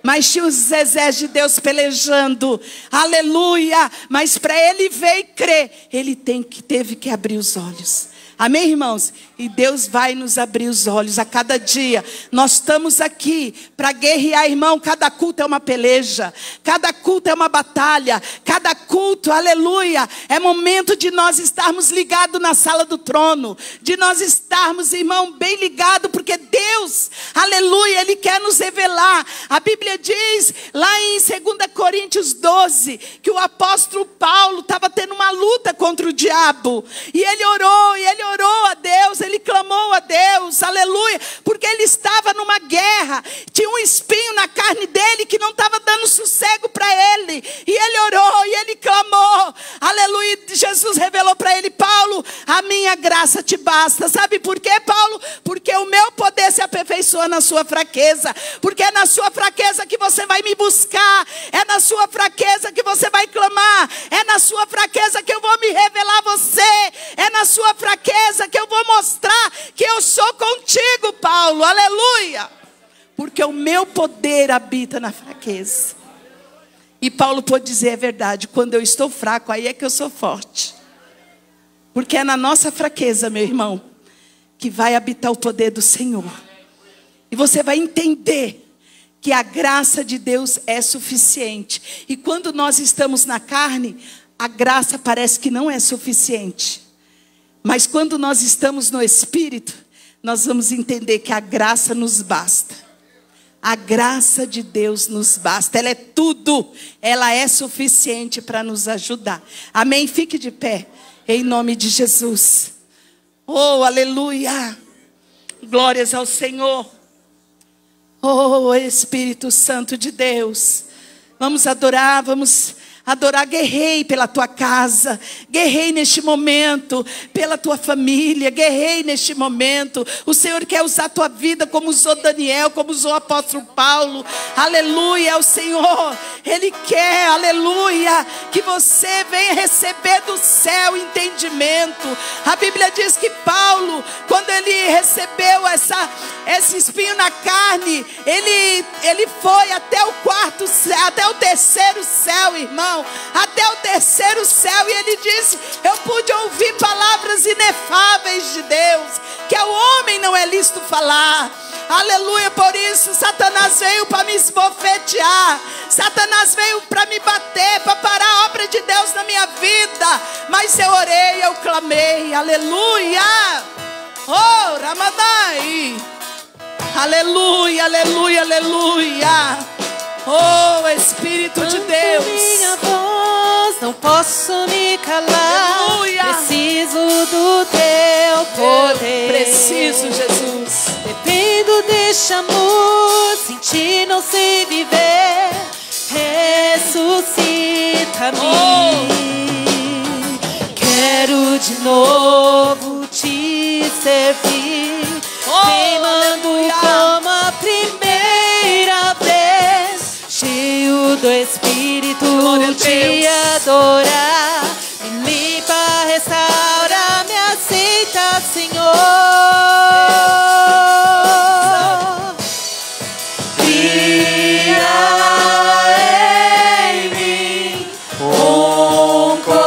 Mas tinha os exércitos de Deus pelejando. Aleluia! Mas para ele ver e crer, ele teve que abrir os olhos. Amém, irmãos? E Deus vai nos abrir os olhos a cada dia. Nós estamos aqui para guerrear, irmão. Cada culto é uma peleja. Cada culto é uma batalha. Cada culto, aleluia, é momento de nós estarmos ligados na sala do trono. De nós estarmos, irmão, bem ligados. Porque Deus, aleluia, Ele quer nos revelar. A Bíblia diz, lá em 2 Coríntios 12, que o apóstolo Paulo estava tendo uma luta contra o diabo. E ele orou a Deus, ele clamou a Deus, aleluia, porque ele estava numa guerra, tinha um espinho na carne dele que não estava dando sossego para ele, e ele orou, e ele clamou, aleluia, Jesus revelou para ele, Paulo, a minha graça te basta. Sabe por quê, Paulo? Porque o meu poder se aperfeiçoa na sua fraqueza, porque é na sua fraqueza que você vai me buscar, é na sua fraqueza que você vai clamar, é na sua fraqueza que eu vou me revelar você. É na sua fraqueza que eu vou mostrar que eu sou contigo, Paulo. Aleluia. Porque o meu poder habita na fraqueza. E Paulo pôde dizer, é verdade, quando eu estou fraco, aí é que eu sou forte. Porque é na nossa fraqueza, meu irmão, que vai habitar o poder do Senhor. E você vai entender que a graça de Deus é suficiente. E quando nós estamos na carne, a graça parece que não é suficiente. Mas quando nós estamos no Espírito, nós vamos entender que a graça nos basta. A graça de Deus nos basta. Ela é tudo. Ela é suficiente para nos ajudar. Amém? Fique de pé. Em nome de Jesus. Oh, aleluia. Glórias ao Senhor. Oh, Espírito Santo de Deus. Vamos adorar, guerrei pela tua casa, guerrei neste momento, pela tua família, guerrei neste momento. O Senhor quer usar a tua vida como usou Daniel, como usou o apóstolo Paulo. Aleluia, o Senhor, Ele quer, aleluia, que você venha receber do céu entendimento. A Bíblia diz que Paulo, quando ele recebeu esse espinho na carne, ele foi até o terceiro céu, irmão. Até o terceiro céu, e ele disse, eu pude ouvir palavras inefáveis de Deus, que ao homem não é lícito falar. Aleluia, por isso Satanás veio para me esbofetear, Satanás veio para me bater, para parar a obra de Deus na minha vida. Mas eu orei, eu clamei, aleluia. Oh, Ramadai. Aleluia, aleluia, aleluia. Oh, Espírito de Deus. Minha voz, não posso me calar. Aleluia. Preciso do teu poder. Preciso, Jesus. Dependo deste amor, sem ti não sei viver. Ressuscita-me. Quero de novo te servir. Queimando como a primeira vez, cheio do Espírito, te adorar. Me limpa, restaura, me aceita, Senhor. Cria em mim um coração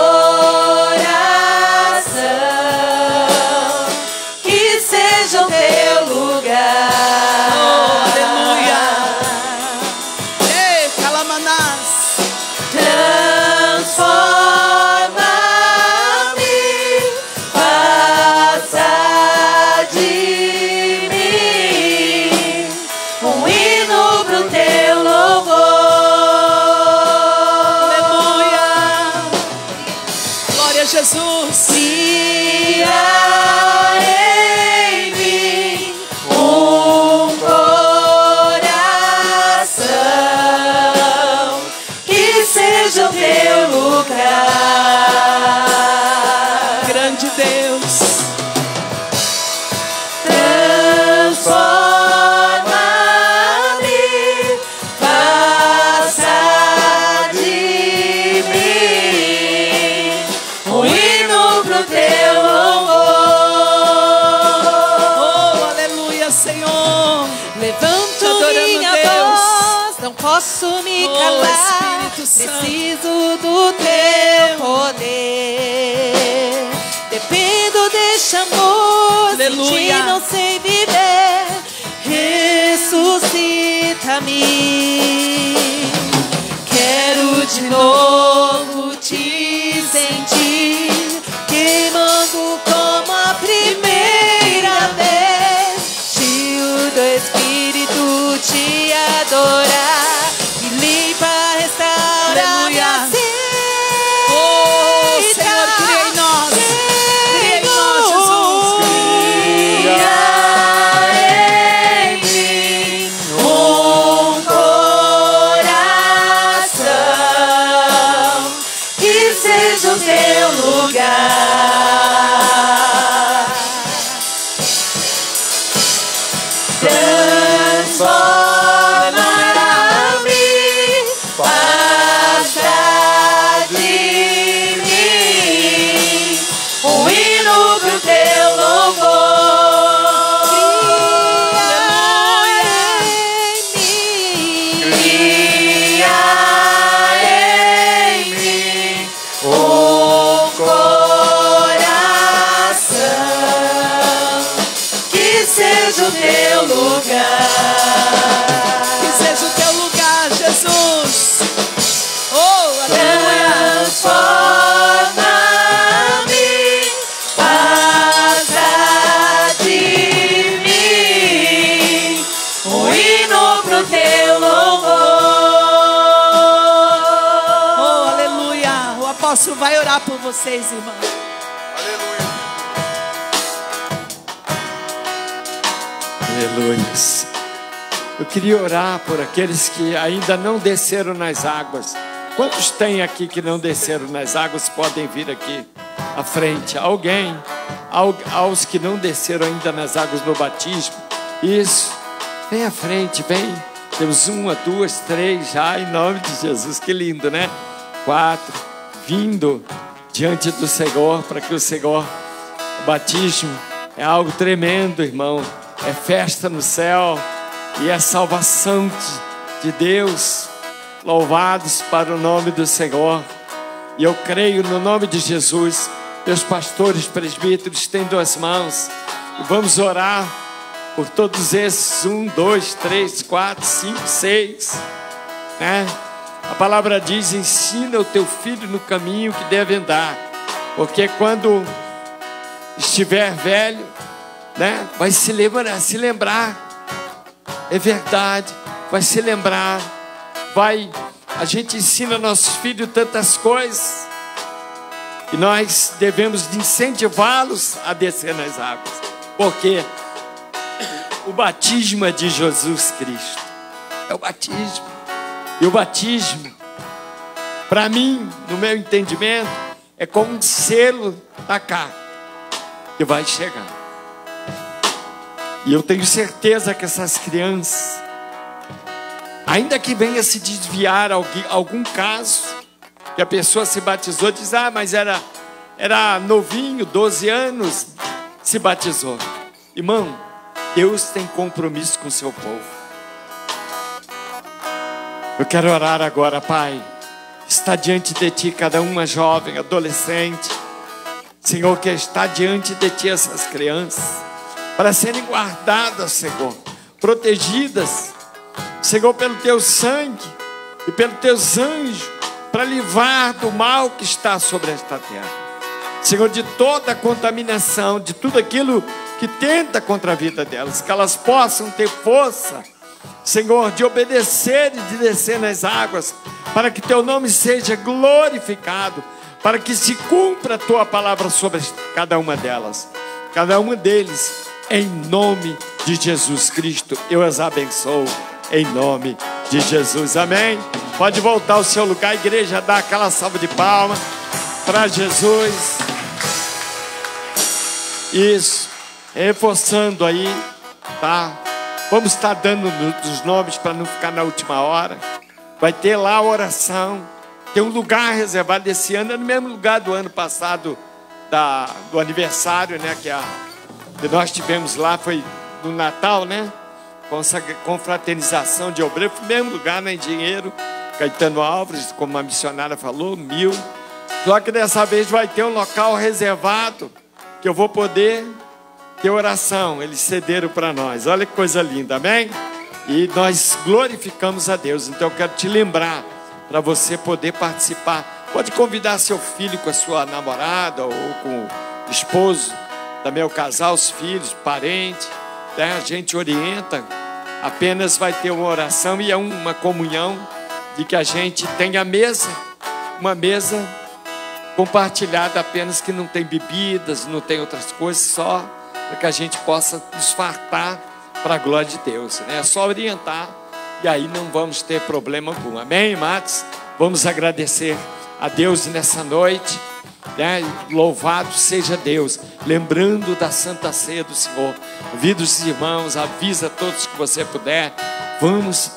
que seja o teu lugar. Aleluia. Ei, Calamanás. Transforma-me, faça de mim um hino pro teu louvor. Aleluia. Glória a Jesus. Cria em mim um coração que seja o teu lugar. Grande Deus. Transforma-me, faça de mim um hino pro teu louvor. Oh, aleluia, Senhor. Levanto adorando, minha Deus. voz, não posso me Oh, calar. Espírito Santo. Preciso do teu poder. Dependo deste amor, sem ti Aleluia. não sei viver. Ressuscita-me. Quero de novo te sentir, queimando como a primeira vez, cheio do Espírito, te adorar. Me limpa, restaura, me Aleluia. aceita. Oh, Senhor, cria em nós. Cria em nós, Jesus. Cria em mim um coração que seja o teu lugar. Transforma-me, faça de mim orar por vocês, irmãos. Aleluia. Eu queria orar por aqueles que ainda não desceram nas águas. Quantos tem aqui que não desceram nas águas? Podem vir aqui à frente. Alguém, aos que não desceram ainda nas águas no batismo. Isso, vem à frente, vem. Temos 1, 2, 3 já, em nome de Jesus. Que lindo, né? 4, vindo diante do Senhor, para que o Senhor, o batismo é algo tremendo, irmão. É festa no céu e é salvação de Deus. Louvados para o nome do Senhor. E eu creio no nome de Jesus. Meus pastores, presbíteros, têm 2 mãos. E vamos orar por todos esses. 1, 2, 3, 4, 5, 6. Né? A palavra diz: ensina o teu filho no caminho que deve andar. Porque quando estiver velho, né, vai se lembrar. É verdade. Vai se lembrar. A gente ensina nossos filhos tantas coisas. E nós devemos incentivá-los a descer nas águas. Porque o batismo é de Jesus Cristo. É o batismo. E o batismo, para mim, no meu entendimento, é como um selo da carne que vai chegar. E eu tenho certeza que essas crianças, ainda que venha se desviar algum caso, que a pessoa se batizou, diz: ah, mas era novinho, 12 anos, se batizou. Irmão, Deus tem compromisso com o seu povo. Eu quero orar agora, Pai. Está diante de Ti cada uma jovem, adolescente. Senhor, que está diante de Ti essas crianças, para serem guardadas, Senhor, protegidas, Senhor, pelo Teu sangue e pelos Teus anjos, para livrar do mal que está sobre esta terra. Senhor, de toda a contaminação, de tudo aquilo que tenta contra a vida delas, que elas possam ter força, Senhor, de obedecer e de descer nas águas, para que Teu nome seja glorificado, para que se cumpra a Tua palavra sobre cada uma delas, cada uma deles, em nome de Jesus Cristo. Eu as abençoo, em nome de Jesus, amém. Pode voltar ao seu lugar, a igreja, dá aquela salva de palmas para Jesus. Isso, reforçando aí, tá? Vamos estar dando os nomes para não ficar na última hora. Vai ter lá a oração. Tem um lugar reservado esse ano, é no mesmo lugar do ano passado, do aniversário, né? Que nós tivemos lá, foi no Natal, né? Confraternização de obreiro, foi no mesmo lugar, né? Em Dinheiro, Caetano Álvares, como a missionária falou, 1000. Só que dessa vez vai ter um local reservado, que eu vou poder ter oração. Eles cederam para nós. Olha que coisa linda, amém? E nós glorificamos a Deus. Então eu quero te lembrar, para você poder participar. Pode convidar seu filho com a sua namorada ou com o esposo, também o casal, os filhos, parentes, né? A gente orienta. Apenas vai ter uma oração e é uma comunhão de que a gente tem a mesa, uma mesa compartilhada apenas, que não tem bebidas, não tem outras coisas, só para que a gente possa nos fartar para a glória de Deus, né? É só orientar e aí não vamos ter problema algum, amém, amados? Vamos agradecer a Deus nessa noite, né? Louvado seja Deus, lembrando da Santa Ceia do Senhor. Convido os irmãos, avisa todos que você puder. Vamos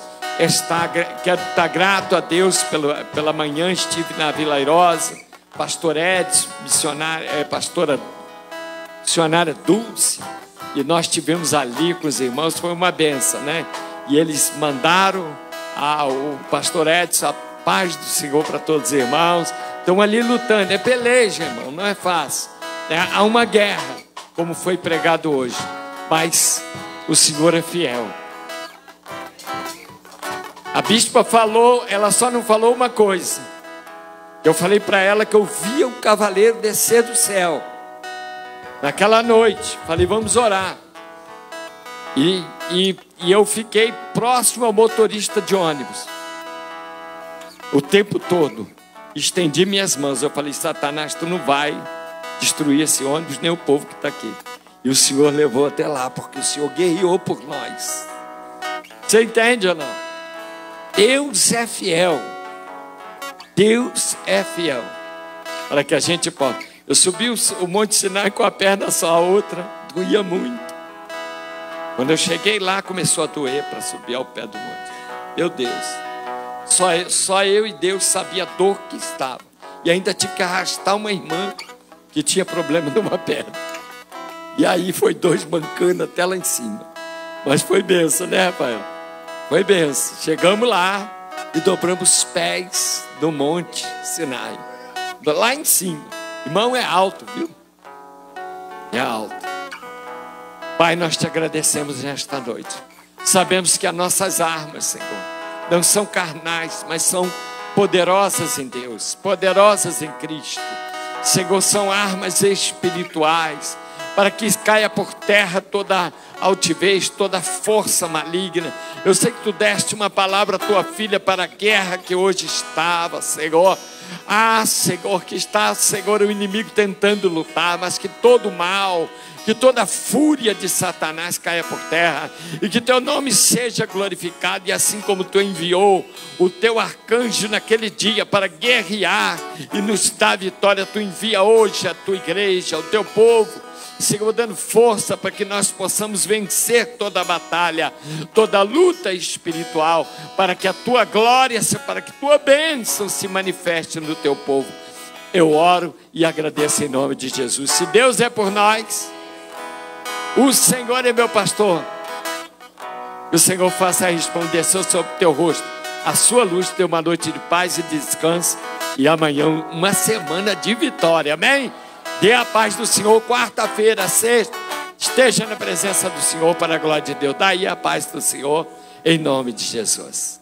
quero estar grato a Deus pela manhã. Estive na Vila Airosa, pastor Edson, pastora missionária Dulce, e nós estivemos ali com os irmãos. Foi uma benção, né? E eles mandaram o pastor Edson a paz do Senhor para todos os irmãos. Estão ali lutando, é peleja, irmão, não é fácil, né? Há uma guerra, como foi pregado hoje, mas o Senhor é fiel. A bispa falou, ela só não falou uma coisa. Eu falei para ela que eu via um cavaleiro descer do céu naquela noite. Falei, vamos orar. E eu fiquei próximo ao motorista de ônibus o tempo todo. Estendi minhas mãos. Eu falei: Satanás, tu não vai destruir esse ônibus, nem o povo que está aqui. E o Senhor levou até lá, porque o Senhor guerreou por nós. Você entende ou não? Deus é fiel. Deus é fiel. Para que a gente possa. Eu subi o Monte Sinai com a perna só, a outra doía muito. Quando eu cheguei lá, começou a doer para subir ao pé do monte. Meu Deus, só eu e Deus sabia a dor que estava. E ainda tive que arrastar uma irmã que tinha problema numa perna. E aí foi 2 mancando até lá em cima. Mas foi benção, né, Rafael? Foi benção. Chegamos lá e dobramos os pés do Monte Sinai. Lá em cima. Irmão, é alto, viu? É alto. Pai, nós te agradecemos nesta noite. Sabemos que as nossas armas, Senhor, não são carnais, mas são poderosas em Deus, poderosas em Cristo. Senhor, são armas espirituais, para que caia por terra toda altivez, toda força maligna. Eu sei que tu deste uma palavra à tua filha para a guerra que hoje estava, Senhor. Ah, Senhor, que está, Senhor, o inimigo tentando lutar, mas que todo mal, que toda fúria de Satanás caia por terra, e que teu nome seja glorificado. E assim como tu enviou o teu arcanjo naquele dia para guerrear e nos dar vitória, tu envia hoje a tua igreja, o teu povo, Senhor, dando força para que nós possamos vencer toda a batalha, toda a luta espiritual, para que a tua glória, para que a tua bênção se manifeste no teu povo. Eu oro e agradeço em nome de Jesus. Se Deus é por nós, o Senhor é meu pastor. Que o Senhor faça resplandecer sobre o teu rosto a sua luz, ter uma noite de paz e de descanso, e amanhã uma semana de vitória, amém? Dê a paz do Senhor. Quarta-feira, sexta, esteja na presença do Senhor para a glória de Deus. Daí a paz do Senhor, em nome de Jesus.